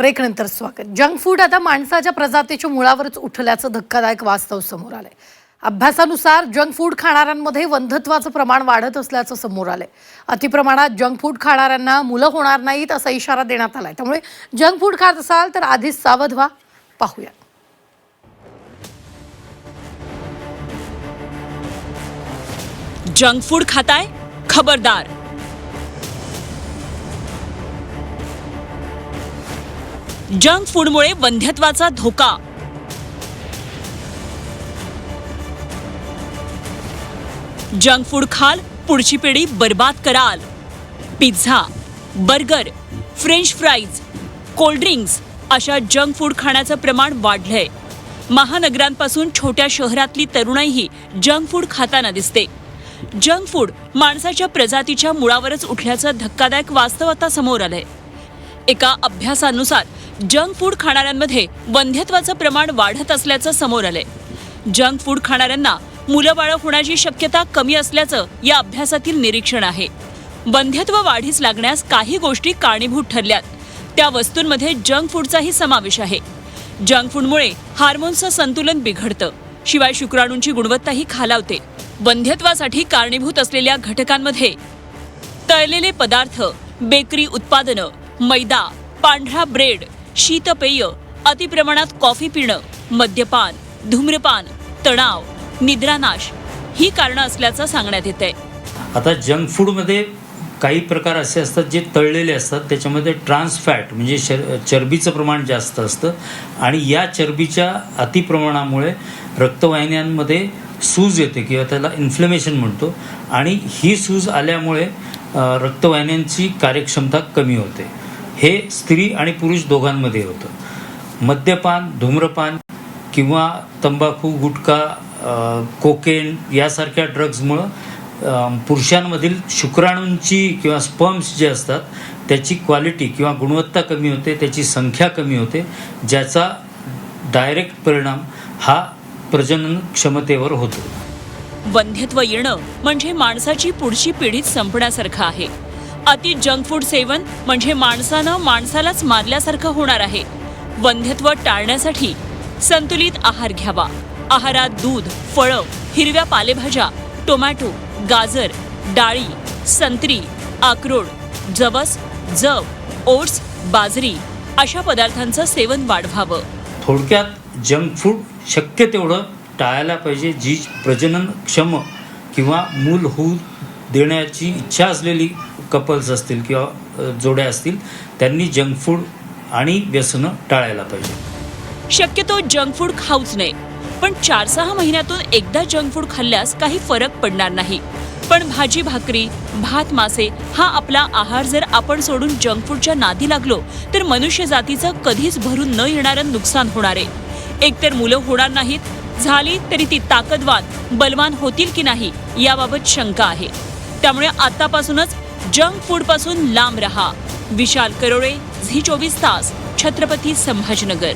ब्रेकनंतर स्वागत। Junk food आता माणसाच्या प्रजातीच्या मुळावरच उठल्याचं धक्कादायक वास्तव समोर आलंय। अभ्यासानुसार जंक फूड खाणाऱ्यांमध्ये वंध्यत्वाचं प्रमाण वाढत असल्याचं समोर आलंय। अतिप्रमाणात जंक फूड खाणाऱ्यांना मुलं होणार नाहीत असा इशारा देण्यात आलाय। त्यामुळे जंक फूड खात असाल तर आधीच सावध व्हा। पाहूया। जंक फूड खाताय, खबरदार। जंक फूडमुळे वंध्यत्वाचा धोका। जंक फूड खाल, पुढची पिढी बर्बाद कराल। Pizza, burger, French fries, cold drinks अशा जंक फूड खाण्याचं प्रमाण वाढलंय। महानगरांपासून छोट्या शहरातली तरुणाईही जंक फूड खाताना दिसते। जंक फूड माणसाच्या प्रजातीच्या मुळावरच उठल्याचं धक्कादायक वास्तव आता समोर आलंय। एका अभ्यासानुसार जंक फूड खाणाऱ्यांमध्ये वंध्यत्वाचं प्रमाण वाढत असल्याचं समोर आलंय। जंक फूड खाणाऱ्यांना मुलं बाळं होण्याची शक्यता कमी असल्याचं या अभ्यासातील निरीक्षण आहे। वंध्यत्व वाढीस लागण्यास काही गोष्टी कारणीभूत ठरल्यात। त्या वस्तूंमध्ये जंक फूडचाही समावेश आहे। जंक फूडमुळे हार्मोन्सचं संतुलन बिघडतं, शिवाय शुक्राणूंची गुणवत्ताही खालावते। वंध्यत्वासाठी कारणीभूत असलेल्या घटकांमध्ये तळलेले पदार्थ, बेकरी उत्पादनं, मैदा, पांढरा ब्रेड, शीतपेय, अतिप्रमाणात कॉफी पिणं, मद्यपान, धूम्रपान, तणाव, निद्रानाश ही कारणं असल्याचं सांगण्यात येतंय। आता जंक फूडमध्ये काही प्रकार असे असतात जे तळलेले असतात, त्याच्यामध्ये ट्रान्स फॅट म्हणजे चरबीचं प्रमाण जास्त असतं आणि या चरबीच्या अतिप्रमाणामुळे रक्तवाहिन्यांमध्ये सूज येते किंवा त्याला इन्फ्लेमेशन म्हणतो आणि ही सूज आल्यामुळे रक्तवाहिन्यांची कार्यक्षमता कमी होते। हे स्त्री आणि पुरुष दोघांमध्ये होतं। मद्यपान, धूम्रपान किंवा तंबाखू, गुटखा, कोकेन यासारख्या ड्रग्जमुळं पुरुषांमधील शुक्राणूंची किंवा स्पर्म्स जे असतात त्याची क्वालिटी किंवा गुणवत्ता कमी होते, त्याची संख्या कमी होते, ज्याचा डायरेक्ट परिणाम हा प्रजनन क्षमतेवर होतो। वंध्यत्व येणं म्हणजे माणसाची पुढची पिढी संपण्यासारखं आहे। अति जंक फूड सेवन म्हणजे माणसानं माणसालाच मारल्यासारखं होणार आहे। वंध्यत्व टाळण्यासाठी संतुलित आहार घ्यावा। आहारात दूध, फळं, हिरव्या पालेभाज्या, टोमॅटो, गाजर, डाळी, संत्री, अक्रोड, जवस, जव, ओट्स, बाजरी अशा पदार्थांचं सेवन वाढवावं। थोडक्यात जंक फूड शक्य तेवढं टाळायला पाहिजे। जी प्रजननक्षम किंवा मूल होऊ देण्याची इच्छा असलेली कपल्स असतील किंवा जोड्या असतील त्यांनी जंक फूड आणि व्यसनं टाळायला पाहिजे। शक्यतो जंक फूड खाऊच नये, पण 4-6 महिन्यातून एकदा जंक फूड खाल्ल्यास काही फरक पडणार नाही। पण भाजी भाकरी, भात मासे हा आपला आहार जर आपण सोडून जंक फूडच्या नादी लागलो तर मनुष्य जातीचं कधीच भरून न येणारं नुकसान होणार आहे। एकतर मुलं होणार नाहीत, झाली तरी ती ताकदवान, बलवान होतील की नाही याबाबत शंका आहे। त्यामुळे आतापासूनच जंक फूड पासून लांब रहा। विशाल करोळे, झी 24 तास, छत्रपती संभाजीनगर।